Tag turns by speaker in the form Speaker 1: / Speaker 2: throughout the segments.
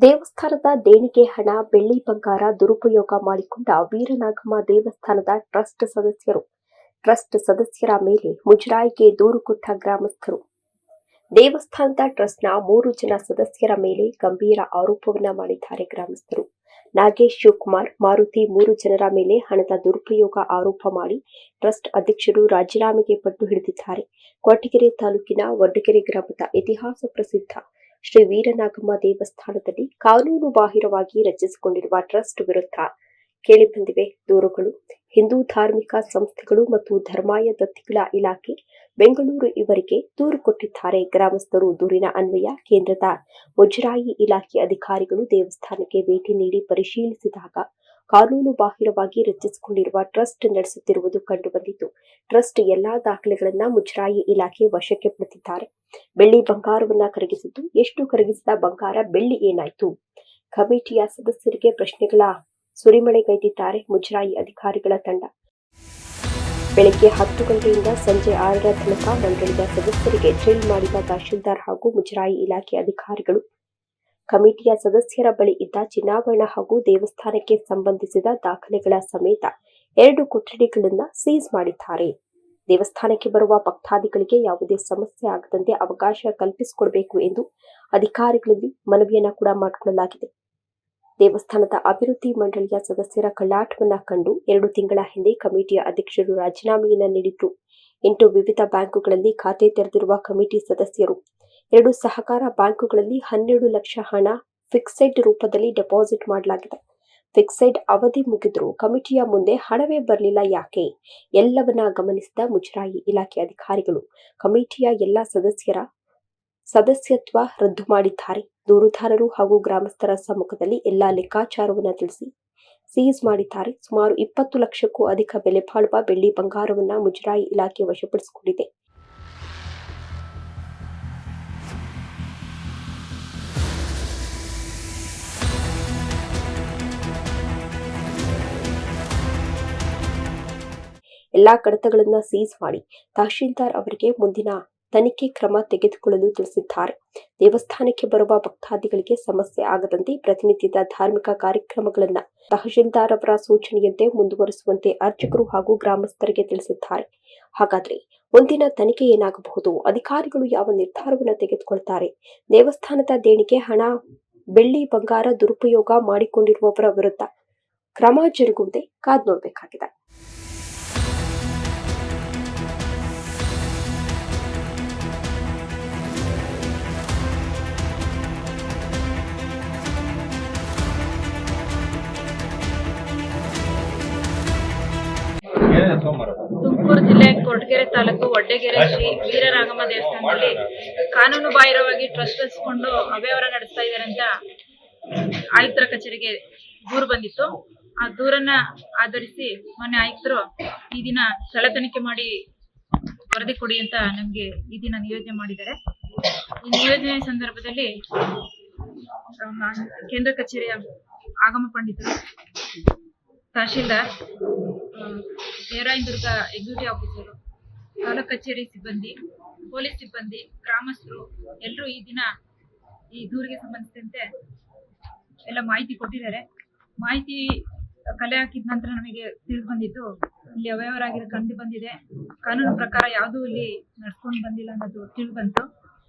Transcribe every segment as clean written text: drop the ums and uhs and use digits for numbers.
Speaker 1: ದೇವಸ್ಥಾನದ ದೇಣಿಗೆ ಹಣ, ಬೆಳ್ಳಿ ಬಂಗಾರ ದುರುಪಯೋಗ ಮಾಡಿಕೊಂಡ ವೀರನಾಗಮ್ಮ ದೇವಸ್ಥಾನದ ಟ್ರಸ್ಟ್ ಸದಸ್ಯರ ಮೇಲೆ ಮುಜರಾಯಿಗೆ ದೂರು ಕೊಟ್ಟ ಗ್ರಾಮಸ್ಥರು. ದೇವಸ್ಥಾನದ ಟ್ರಸ್ಟ್ನ 3 ಜನ ಸದಸ್ಯರ ಮೇಲೆ ಗಂಭೀರ ಆರೋಪವನ್ನ ಮಾಡಿದ್ದಾರೆ ಗ್ರಾಮಸ್ಥರು. ನಾಗೇಶ್, ಶಿವಕುಮಾರ್, ಮಾರುತಿ 3 ಜನರ ಮೇಲೆ ಹಣದ ದುರುಪಯೋಗ ಆರೋಪ ಮಾಡಿ ಟ್ರಸ್ಟ್ ಅಧ್ಯಕ್ಷರು ರಾಜೀನಾಮೆಗೆ ಪಟ್ಟು ಹಿಡಿದಿದ್ದಾರೆ. ಕೊರಟಗೆರೆ ತಾಲೂಕಿನ ವಡ್ಡಗೆರೆ ಗ್ರಾಮದ ಇತಿಹಾಸ ಪ್ರಸಿದ್ಧ ಶ್ರೀ ವೀರನಾಗಮ್ಮ ದೇವಸ್ಥಾನದಲ್ಲಿ ಕಾನೂನು ಬಾಹಿರವಾಗಿ ರಚಿಸಿಕೊಂಡಿರುವ ಟ್ರಸ್ಟ್ ವಿರುದ್ಧ ಕೇಳಿಬಂದಿವೆ ದೂರುಗಳು. ಹಿಂದೂ ಧಾರ್ಮಿಕ ಸಂಸ್ಥೆಗಳು ಮತ್ತು ಧರ್ಮಾಯ ದತ್ತಿಗಳ ಇಲಾಖೆ ಬೆಂಗಳೂರು ಇವರಿಗೆ ದೂರು ಕೊಟ್ಟಿದ್ದಾರೆ. ಗ್ರಾಮಸ್ಥರು ದೂರಿನ ಅನ್ವಯ ಕೇಂದ್ರದ ಮುಜರಾಯಿ ಇಲಾಖೆ ಅಧಿಕಾರಿಗಳು ದೇವಸ್ಥಾನಕ್ಕೆ ಭೇಟಿ ನೀಡಿ ಪರಿಶೀಲಿಸಿದಾಗ ಕಾನೂನು ಬಾಹಿರವಾಗಿ ರಚಿಸಿಕೊಂಡಿರುವ ಟ್ರಸ್ಟ್ ನಡೆಸುತ್ತಿರುವುದು ಕಂಡುಬಂದಿತ್ತು. ಟ್ರಸ್ಟ್ ಎಲ್ಲಾ ದಾಖಲೆಗಳನ್ನ ಮುಜರಾಯಿ ಇಲಾಖೆ ವಶಕ್ಕೆ ಪಡೆದಿದ್ದಾರೆ. ಬೆಳ್ಳಿ ಬಂಗಾರವನ್ನ ಕರಗಿಸಿದ್ದು, ಎಷ್ಟು ಕರಗಿಸಿದ ಬಂಗಾರ, ಬೆಳ್ಳಿ ಏನಾಯ್ತು? ಕಮಿಟಿಯ ಸದಸ್ಯರಿಗೆ ಪ್ರಶ್ನೆಗಳ ಸುರಿಮಳೆಗೈದಿದ್ದಾರೆ ಮುಜರಾಯಿ ಅಧಿಕಾರಿಗಳ ತಂಡ. ಬೆಳಗ್ಗೆ 10 ಗಂಟೆಯಿಂದ ಸಂಜೆ 6ರ ತನಕ ಮಂಡಳಿಯ ಸದಸ್ಯರಿಗೆ ಡ್ರಿಲ್ ಮಾಡಿದ ತಹಶೀಲ್ದಾರ್ ಹಾಗೂ ಮುಜರಾಯಿ ಇಲಾಖೆ ಅಧಿಕಾರಿಗಳು ಕಮಿಟಿಯ ಸದಸ್ಯರ ಬಳಿ ಇದ್ದ ಚಿನ್ನಾಭರಣ ಹಾಗೂ ದೇವಸ್ಥಾನಕ್ಕೆ ಸಂಬಂಧಿಸಿದ ದಾಖಲೆಗಳ ಸಮೇತ 2 ಕೊಠಡಿಗಳನ್ನು ಸೀಸ್ ಮಾಡಿದ್ದಾರೆ. ದೇವಸ್ಥಾನಕ್ಕೆ ಬರುವ ಭಕ್ತಾದಿಗಳಿಗೆ ಯಾವುದೇ ಸಮಸ್ಯೆ ಆಗದಂತೆ ಅವಕಾಶ ಕಲ್ಪಿಸಿಕೊಡಬೇಕು ಎಂದು ಅಧಿಕಾರಿಗಳಲ್ಲಿ ಮನವಿಯನ್ನ ಕೂಡ ಮಾಡಿಕೊಳ್ಳಲಾಗಿದೆ. ದೇವಸ್ಥಾನದ ಅಭಿವೃದ್ಧಿ ಮಂಡಳಿಯ ಸದಸ್ಯರ ಕಳ್ಳಾಟವನ್ನ ಕಂಡು 2 ತಿಂಗಳ ಹಿಂದೆ ಕಮಿಟಿಯ ಅಧ್ಯಕ್ಷರು ರಾಜೀನಾಮೆಯನ್ನ ನೀಡಿದ್ರು. 8 ವಿವಿಧ ಬ್ಯಾಂಕುಗಳಲ್ಲಿ ಖಾತೆ ತೆರೆದಿರುವ ಕಮಿಟಿ ಸದಸ್ಯರು 2 ಸಹಕಾರ ಬ್ಯಾಂಕುಗಳಲ್ಲಿ 12 ಲಕ್ಷ ಹಣ ಫಿಕ್ಸೆಡ್ ರೂಪದಲ್ಲಿ ಡೆಪಾಸಿಟ್ ಮಾಡಲಾಗಿದೆ. ಫಿಕ್ಸೆಡ್ ಅವಧಿ ಮುಗಿದ್ರೂ ಕಮಿಟಿಯ ಮುಂದೆ ಹಣವೇ ಬರಲಿಲ್ಲ. ಯಾಕೆ? ಎಲ್ಲವನ್ನ ಗಮನಿಸಿದ ಮುಜರಾಯಿ ಇಲಾಖೆ ಅಧಿಕಾರಿಗಳು ಕಮಿಟಿಯ ಎಲ್ಲ ಸದಸ್ಯರ ಸದಸ್ಯತ್ವ ರದ್ದು ಮಾಡಿದ್ದಾರೆ. ದೂರುದಾರರು ಹಾಗೂ ಗ್ರಾಮಸ್ಥರ ಸಮ್ಮುಖದಲ್ಲಿ ಎಲ್ಲಾ ಲೆಕ್ಕಾಚಾರವನ್ನು ತಿಳಿಸಿ ಸೀಸ್ ಮಾಡಿದ್ದಾರೆ. ಸುಮಾರು 20 ಲಕ್ಷಕ್ಕೂ ಅಧಿಕ ಬೆಲೆ ಬಾಳುವ ಬೆಳ್ಳಿ ಬಂಗಾರವನ್ನ ಮುಜರಾಯಿ ಇಲಾಖೆ ವಶಪಡಿಸಿಕೊಂಡಿದೆ. ಎಲ್ಲಾ ಕಡತಗಳನ್ನು ಸೀಸ್ ಮಾಡಿ ತಹಶೀಲ್ದಾರ್ ಅವರಿಗೆ ಮುಂದಿನ ತನಿಖೆ ಕ್ರಮ ತೆಗೆದುಕೊಳ್ಳಲು ತಿಳಿಸಿದ್ದಾರೆ. ದೇವಸ್ಥಾನಕ್ಕೆ ಬರುವ ಭಕ್ತಾದಿಗಳಿಗೆ ಸಮಸ್ಯೆ ಆಗದಂತೆ ಪ್ರತಿನಿತ್ಯದ ಧಾರ್ಮಿಕ ಕಾರ್ಯಕ್ರಮಗಳನ್ನು ತಹಶೀಲ್ದಾರ್ ಅವರ ಸೂಚನೆಯಂತೆ ಮುಂದುವರಿಸುವಂತೆ ಅರ್ಚಕರು ಹಾಗೂ ಗ್ರಾಮಸ್ಥರಿಗೆ ತಿಳಿಸಿದ್ದಾರೆ. ಹಾಗಾದ್ರೆ ಮುಂದಿನ ತನಿಖೆ ಏನಾಗಬಹುದು? ಅಧಿಕಾರಿಗಳು ಯಾವ ನಿರ್ಧಾರವನ್ನು ತೆಗೆದುಕೊಳ್ತಾರೆ? ದೇವಸ್ಥಾನದ ದೇಣಿಗೆ ಹಣ, ಬೆಳ್ಳಿ ಬಂಗಾರ ದುರುಪಯೋಗ ಮಾಡಿಕೊಂಡಿರುವವರ ವಿರುದ್ಧ ಕ್ರಮ ಜರುಗುವುದೇ ಕಾದು ನೋಡಬೇಕಾಗಿದೆ.
Speaker 2: ತುಮಕೂರು ಜಿಲ್ಲೆ ಕೊರಟಗೆರೆ ತಾಲೂಕು ವಡ್ಡಗೆರೆ ಶ್ರೀ ವೀರನಾಗಮ್ಮ ದೇವಸ್ಥಾನದಲ್ಲಿ ಕಾನೂನು ಬಾಹಿರವಾಗಿ ಟ್ರಸ್ಟ್ ರಚಿಸಿಕೊಂಡು ಅವ್ಯವಹಾರ ನಡೆಸ್ತಾ ಇದ್ದಾರೆ ಅಂತ ಆಯುಕ್ತರ ಕಚೇರಿಗೆ ದೂರು ಬಂದಿತ್ತು. ಆ ದೂರನ್ನ ಆಧರಿಸಿ ಮೊನ್ನೆ ಆಯುಕ್ತರು ಈ ದಿನ ಸ್ಥಳ ತನಿಖೆ ಮಾಡಿ ವರದಿ ಕೊಡಿ ಅಂತ ನಮ್ಗೆ ಈ ದಿನ ನಿಯೋಜನೆ ಮಾಡಿದ್ದಾರೆ. ಈ ನಿಯೋಜನೆ ಸಂದರ್ಭದಲ್ಲಿ ಕೇಂದ್ರ ಕಚೇರಿಯ ಆಗಮ ಪಂಡಿತರು, ತಹಶೀಲ್ದಾರ್, ನೇರಾಯದುರ್ಗ ಎಕ್ಸಿಕ್ಯೂಟಿವ್ ಆಫೀಸರು, ತಾಲೂಕು ಕಚೇರಿ ಸಿಬ್ಬಂದಿ, ಪೊಲೀಸ್ ಸಿಬ್ಬಂದಿ, ಗ್ರಾಮಸ್ಥರು ಎಲ್ಲರೂ ಈ ದಿನ ಈ ದೂರಿಗೆ ಸಂಬಂಧಿಸಿದಂತೆ ಎಲ್ಲ ಮಾಹಿತಿ ಕೊಟ್ಟಿದ್ದಾರೆ. ಮಾಹಿತಿ ಕಲೆ ಹಾಕಿದ ನಂತರ ನಮಗೆ ತಿಳಿದು ಬಂದಿದ್ದು ಇಲ್ಲಿ ಅವ್ಯವಹಾರ ಆಗಿರೋ ಕಂಡು ಬಂದಿದೆ. ಕಾನೂನು ಪ್ರಕಾರ ಯಾವುದೂ ಇಲ್ಲಿ ನಡ್ಸ್ಕೊಂಡು ಬಂದಿಲ್ಲ ಅನ್ನೋದು ತಿಳಿದು ಬಂತು.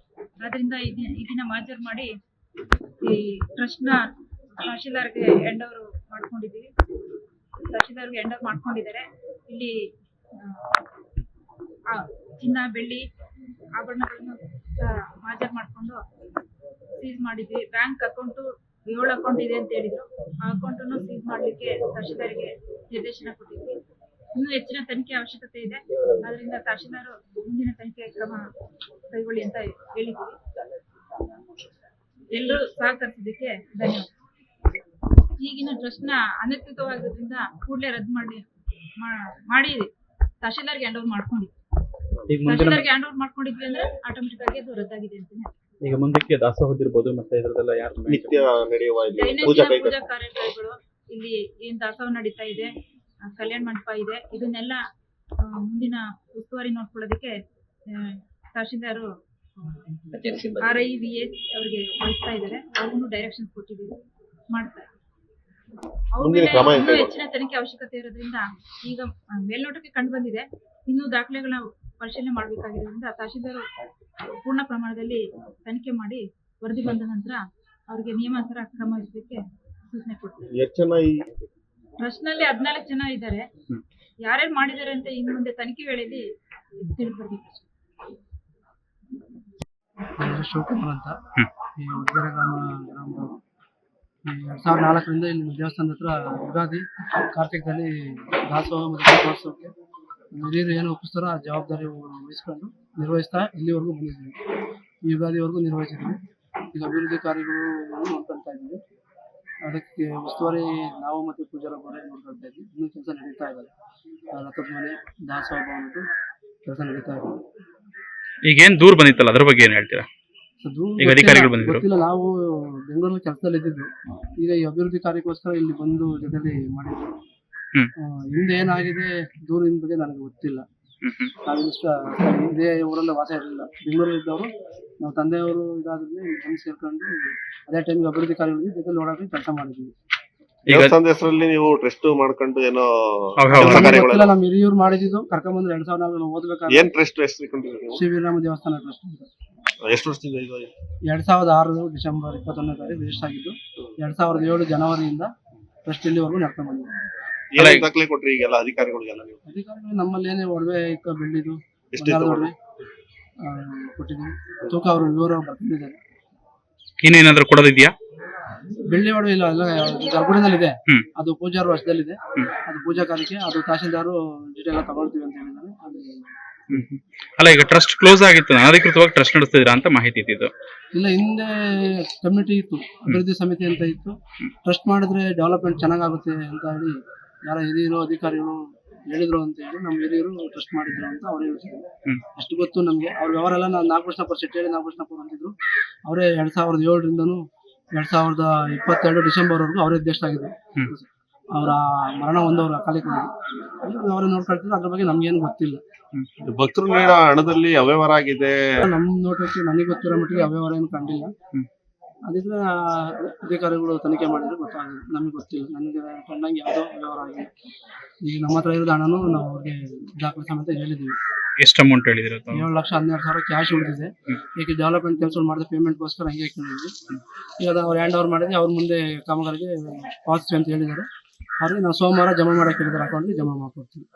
Speaker 2: ಆದ್ರಿಂದ ಈ ದಿನ ಮಾಜರ್ ಮಾಡಿ ಈ ಟ್ರಸ್ಟ್ನ ತಹಶೀಲ್ದಾರ್ಗೆ ಹ್ಯಾಂಡ್ ಓವರ್ ಮಾಡ್ಕೊಂಡಿದ್ದೀವಿ. ತಹಶೀಲ್ದಾರ್ಗೆ ಹ್ಯಾಂಡ್ ಓವರ್ ಮಾಡ್ಕೊಂಡಿದ್ದಾರೆ. ಇಲ್ಲಿ ಚಿನ್ನ, ಬೆಳ್ಳಿ, ಆಭರಣಗಳನ್ನು ಮಾಜರ್ ಮಾಡಿಕೊಂಡು ಸೀಸ್ ಮಾಡಿದ್ವಿ. ಬ್ಯಾಂಕ್ ಅಕೌಂಟು 7 ಅಕೌಂಟ್ ಇದೆ ಅಂತ ಹೇಳಿದ್ರು. ಆ ಅಕೌಂಟನ್ನು ಸೀಸ್ ಮಾಡಲಿಕ್ಕೆ ತಹಶೀಲ್ದಾರ್ಗೆ ನಿರ್ದೇಶನ ಕೊಟ್ಟಿದ್ವಿ. ಇನ್ನೂ ಹೆಚ್ಚಿನ ತನಿಖೆ ಅವಶ್ಯಕತೆ ಇದೆ. ಅದರಿಂದ ತಹಶೀಲ್ದಾರ್ ಮುಂದಿನ ತನಿಖೆ ಕ್ರಮ ಕೈಗೊಳ್ಳಿ ಅಂತ ಹೇಳಿದ್ದೀವಿ. ಎಲ್ಲರೂ ಸಹಕರಿಸಿದ್ದಕ್ಕೆ ಧನ್ಯವಾದ. ಈಗಿನ ಟ್ರಸ್ಟ್ನ ಅನಧಿಕೃತವಾಗಿರೋದ್ರಿಂದ ಕೂಡಲೇ ರದ್ದು ಮಾಡಿ ತಹಶೀಲ್ದಾರ್ಗೆ ಹ್ಯಾಂಡ್ ಓವರ್ ಮಾಡ್ಕೊಂಡಿದ್ವಿ. ತಹಶೀಲ್ದಾರ್ಗೆ ಹ್ಯಾಂಡ್ ಓವರ್ ಮಾಡ್ಕೊಂಡಿದ್ವಿ ಅಂದ್ರೆ ಆಟೋಮೆಟಿಕ್ ಆಗಿ ಅದು ರದ್ದಾಗಿದೆ ಅಂತಾನೆ.
Speaker 3: ಈಗ ಮುಂದಕ್ಕೆ ದಾಸೋಹದಿರ್ಬೋದು ಮತ್ತೆ ಇದರದೆಲ್ಲ ಯಾರು
Speaker 2: ನಿತ್ಯ ನಡೆಯುವ ಪೂಜಾ ಕಾರ್ಯಕ್ರಮಗಳು, ಇಲ್ಲಿ ಏನ್ ದಾಸೋಹ ನಡೀತಾ ಇದೆ, ಕಲ್ಯಾಣ ಮಂಟಪ ಇದೆ, ಇದನ್ನೆಲ್ಲ ಮುಂದಿನ ಉಸ್ತುವಾರಿ ನೋಡ್ಕೊಳ್ಳೋದಕ್ಕೆ ತಹಶೀಲ್ದಾರ್ RIVS ಅವ್ರಿಗೆ ವಹಿಸ್ತಾ ಇದ್ದಾರೆ. ಅವ್ರಿಗೂ ಡೈರೆಕ್ಷನ್ಸ್ ಕೊಟ್ಟಿದ್ದೀವಿ, ಮಾಡ್ತಾರೆ. ಅವ್ರ
Speaker 4: ಮುಂದಿನ
Speaker 2: ಮೇಲೆ
Speaker 4: ಕ್ರಮ
Speaker 2: ಇನ್ನೂ
Speaker 4: ಏನು?
Speaker 2: ಹೆಚ್ಚಿನ ತನಿಖೆ ಅವಶ್ಯಕತೆ ಇರೋದ್ರಿಂದ ಈಗ ಮೇಲ್ನೋಟಕ್ಕೆ ಕಂಡು ಬಂದಿದೆ. ಇನ್ನೂ ದಾಖಲೆಗಳನ್ನ ಪರಿಶೀಲನೆ ಮಾಡಬೇಕಾಗಿರೋದ್ರಿಂದ ತಹಶೀಲ್ದಾರ್ ಪೂರ್ಣ ಪ್ರಮಾಣದಲ್ಲಿ ತನಿಖೆ ಮಾಡಿ ವರದಿ ಬಂದ ನಂತರ ಅವರಿಗೆ ನಿಯಮಾನುಸಾರ ಕ್ರಮ ವಹಿಸಲಿಕ್ಕೆ ಸೂಚನೆ ಕೊಡ್ತಾರೆ.
Speaker 4: ಎಷ್ಟು ಜನ ಈ
Speaker 2: ಟ್ರಸ್ಟ್ನಲ್ಲಿ 14 ಜನ ಇದ್ದಾರೆ. ಯಾರ್ಯಾರು ಮಾಡಿದ್ದಾರೆ ಅಂತ ಇನ್ನು ಮುಂದೆ ತನಿಖೆ ವೇಳೆಯಲ್ಲಿ ತಿಳಿದು ಬರ್ಬೇಕು.
Speaker 5: ಶಿವಕುಮಾರ್ ಅಂತ ಈ ಉದ್ದರೆ ಗ್ರಾಮದವರು. ಈ 2004ರಿಂದ ಇಲ್ಲಿ ದೇವಸ್ಥಾನದ ಹತ್ರ ಯುಗಾದಿ ಕಾರ್ತಿಕದಲ್ಲಿ ದಾಸೋಹ ಮತ್ತು ದೀಪೋತ್ಸವಕ್ಕೆ ಹಿರಿಯರು ಏನು ಒಪ್ಪಿಸ್ತಾರೋ ಆ ಜವಾಬ್ದಾರಿ ವಹಿಸ್ಕೊಂಡು ನಿರ್ವಹಿಸ್ತಾ ಇಲ್ಲಿವರೆಗೂ ಬಂದಿದ್ದೀವಿ. ಈ ಯುಗಾದಿವರೆಗೂ ನಿರ್ವಹಿಸಿದ್ದೀವಿ. ಈಗ ಅಭಿವೃದ್ಧಿ ಕಾರ್ಯಗಳು ನೋಡ್ಕೊಳ್ತಾ ಇದ್ದೀವಿ. ಅದಕ್ಕೆ ಉಸ್ತುವಾರಿ ನಾವು ಮತ್ತು ಪೂಜಾರಬ್ಬರೇ ನೋಡ್ಕೊಳ್ತಾ ಇದ್ವಿ. ಇನ್ನೂ ಕೆಲಸ ನಡೀತಾ ಇದ್ದಾರೆ. ರಥದ ಮನೆ ದಾಸೋಹ ಭವನದ್ದು ಕೆಲಸ ನಡೀತಾ ಇದೆ.
Speaker 3: ಈಗೇನ್ ದೂರ ಬಂದಿತ್ತಲ್ಲ ಅದ್ರ ಬಗ್ಗೆ ಏನ್ ಹೇಳ್ತೀರಾ? ಈಗ ಅಧಿಕಾರಿಗಳು ಬಂದಿದ್ರು.
Speaker 5: ಗೊತ್ತಿಲ್ಲ, ನಾವು ಬೆಂಗಳೂರಲ್ಲಿ ಕೆಲಸದಲ್ಲಿ ಇದ್ದಿದ್ದು. ಈಗ ಈ ಅಭಿವೃದ್ಧಿ ಕಾರ್ಯಕ್ಕೋಸ್ಕರ ಇಲ್ಲಿ ಬಂದು ಜೊತೆಲಿ ಮಾಡಿದ್ವಿ. ಹಿಂದೆ ಏನಾಗಿದೆ ದೂರಿನ ಬಗ್ಗೆ ನನಗೆ ಗೊತ್ತಿಲ್ಲ. ನಾವಿಷ್ಟ ಇದೇ ಊರಲ್ಲ ವಾಸ ಇರಲಿಲ್ಲ, ಬೆಂಗಳೂರಲ್ಲಿ ಇದ್ದವರು. ನಾವು ತಂದೆಯವರು ಇದಾದ್ಮೇಲೆ ಇಲ್ಲಿ ಬಂದು ಸೇರ್ಕೊಂಡು ಅದೇ ಟೈಮ್ಗೆ ಅಭಿವೃದ್ಧಿ ಕಾರ್ಯಗಳಿಗೆ ಜೊತೆಲಿ ಓಡಾಡಿ ಕೆಲಸ ಮಾಡಿದ್ವಿ.
Speaker 4: ದೇವಸ್ಥಾನದ ಹೆಸರಲ್ಲಿ ನೀವು ಟ್ರಸ್ಟ್ ಮಾಡ್ಕೊಂಡು ಏನೋ
Speaker 5: ಗೊತ್ತಿಲ್ಲ, ನಮ್ಮ ಹಿರಿಯೂರು ಮಾಡಿದ್ದು ಕರ್ಕೊಂಡ್ಬಂದ್ರೆ 2004 ನಾವು ಓದ್ಬೇಕಾದ್ರೆ.
Speaker 4: ಏನ್ ಟ್ರಸ್ಟ್ ಹೆಸರು ಇಟ್ಕೊಂಡಿದ್ದೀರಿ ನೀವು?
Speaker 5: ಶ್ರೀ ವೀರರಾಮ ದೇವಸ್ಥಾನ ಟ್ರಸ್ಟ್ ಅಂತ.
Speaker 4: ಎಷ್ಟು ವರ್ಷದಿಂದ ಇದು?
Speaker 5: 2006 ಡಿಸೆಂಬರ್ 21ನೇ ತಾರೀಕು ರಿಜಿಸ್ಟರ್ ಆಗಿದ್ದು. 2007 ಜನವರಿಯಿಂದ ಟ್ರಸ್ಟ್ ಇಲ್ಲಿವರೆಗೂ ನಡ್ಕೊಂಡು ಬಂದಿದೆ.
Speaker 4: ಏನೇನ್ ದಾಖಲೆ ಕೊಟ್ರಿ ಈಗೆಲ್ಲ ಅಧಿಕಾರಿಗಳಿಗೆಲ್ಲ ನೀವು?
Speaker 5: ಅಧಿಕಾರಿಗಳು ನಮ್ಮಲ್ಲಿ ಏನೇ ಒಡವೆ ಇಕ್ಕ ಬೆಳ್ಳಿದು
Speaker 4: ಎಷ್ಟೆಷ್ಟು
Speaker 5: ಒಡವೆ ಕೊಟ್ಟಿದ್ದೀವಿ. ತೂಕ ಅವರು ವಿವರ ಬರ್ತಿದ್ದಾರೆ.
Speaker 3: ಇನ್ನೇನಾದ್ರೂ ಕೊಡೋದಿದ್ಯಾ?
Speaker 5: ಬೆಳ್ಳಿ ಒಡವೆ ಇಲ್ಲ, ಎಲ್ಲ ಗರ್ಭುಡಿನಲ್ಲಿದೆ. ಅದು ಪೂಜಾರು ವಶದಲ್ಲಿದೆ. ಅದು ಪೂಜಾ ಕಾರ್ಯಕ್ಕೆ ಅದು ತಹಶೀಲ್ದಾರು ಡೀಟೇಲ್ ಎಲ್ಲ ತಗೊಳ್ತೀವಿ ಅಂತ ಹೇಳಿದ್ದಾರೆ.
Speaker 3: ಅಲ್ಲ, ಈಗ ಟ್ರಸ್ಟ್ ಕ್ಲೋಸ್ ಆಗಿತ್ತು, ಅನಧಿಕೃತವಾಗಿ ಟ್ರಸ್ಟ್ ನಡೆಸ್ತಿದ್ದೀರಾ ಅಂತ ಮಾಹಿತಿ ಇದ್ದಿದ್ದು.
Speaker 5: ಇಲ್ಲ, ಹಿಂದೆ ಕಮಿಟಿ ಇತ್ತು, ಅಭಿವೃದ್ಧಿ ಸಮಿತಿ ಅಂತ ಇತ್ತು. ಟ್ರಸ್ಟ್ ಮಾಡಿದ್ರೆ ಡೆವಲಪ್ಮೆಂಟ್ ಚೆನ್ನಾಗಾಗುತ್ತೆ ಅಂತ ಹೇಳಿ ಯಾರ ಹಿರಿಯರು ಅಧಿಕಾರಿಗಳು ಹೇಳಿದ್ರು ಅಂತ ಹೇಳಿ ನಮ್ಮ ಹಿರಿಯರು ಟ್ರಸ್ಟ್ ಮಾಡಿದ್ರು ಅಂತ ಅವ್ರು ಹೇಳ್ತಿದ್ರು. ಅಷ್ಟು ಗೊತ್ತು ನಮಗೆ. ಅವ್ರ ವ್ಯವಹಾರ ಎಲ್ಲ ನಾವು ನಾಗಕೃಷ್ಣಪ್ಪ ಶೆಟ್ಟಿ ನಾಗಕೃಷ್ಣಪ್ಪ ಅಂತಿದ್ರು. ಅವರೇ 2007ರಿಂದನೂ 2022 ಡಿಸೆಂಬರ್ವರೆಗೂ ಅವರೇ ಅಧ್ಯಕ್ಷರಾಗಿದ್ರು. ಅವರ ಮರಣ ಹೊಂದವರು ಅಕಾಲಿಕ ಅವರೇ ನೋಡ್ಕೊಳ್ತಿದ್ರು. ಅದ್ರ ಬಗ್ಗೆ ನಮ್ಗೇನು ಗೊತ್ತಿಲ್ಲ.
Speaker 4: ಭಕ್ತರು ನೀಡೋ ಹಣದಲ್ಲಿ ಅವ್ಯವಹಾರ ಆಗಿದೆ.
Speaker 5: ನಮ್ಮ ನೋಟಕ್ಕೆ ನನಗೆ ಗೊತ್ತಿರೋ ಮಟ್ಟಿಗೆ ಅವ್ಯವಹಾರ ಏನು ಕಂಡಿಲ್ಲ. ಅದಿದ್ರೆ ಅಧಿಕಾರಿಗಳು ತನಿಖೆ ಮಾಡಿದ್ರೆ ಗೊತ್ತಾಗಿದೆ. ನಮಗೆ ಗೊತ್ತಿಲ್ಲ, ನನಗೆ ಕಂಡಂಗೆ ಯಾವುದೋ ವ್ಯವಹಾರ ಆಗಿದೆ. ಈಗ ನಮ್ಮ ಹತ್ರ ಇರೋದು ಹಣನೂ ನಾವು ಅವ್ರಿಗೆ ದಾಖಲೆ ಸಮೇತ ಹೇಳಿದ್ದೀವಿ.
Speaker 3: ಎಷ್ಟು ಅಮೌಂಟ್ ಹೇಳಿದಿರ?
Speaker 5: 7,12,000 ಕ್ಯಾಶ್ ಉಳಿದಿದೆ. ಈಗ ಡೆವಲಪ್ಮೆಂಟ್ ಕೆಲಸ ಮಾಡಿದ ಪೇಮೆಂಟ್ಗೋಸ್ಕರ ಹಂಗೆ ಇಟ್ಕೊಂಡಿದ್ವಿ. ಈಗ ಅವ್ರು ಹ್ಯಾಂಡ್ ಓವರ್ ಮಾಡಿದ್ರೆ ಅವ್ರ ಮುಂದೆ ಕಾಮಗಾರಿಗೆ ಪಾವತಿಸಿ ಅಂತ ಹೇಳಿದ್ದಾರೆ. ಅವ್ರಿಗೆ ನಾವು ಸೋಮವಾರ ಜಮಾ ಮಾಡೋಕೆ ಹೇಳಿದ್ದಾರೆ, ಅಕೌಂಟ್ಗೆ ಜಮಾ ಮಾಡ್ಕೊಡ್ತೀವಿ.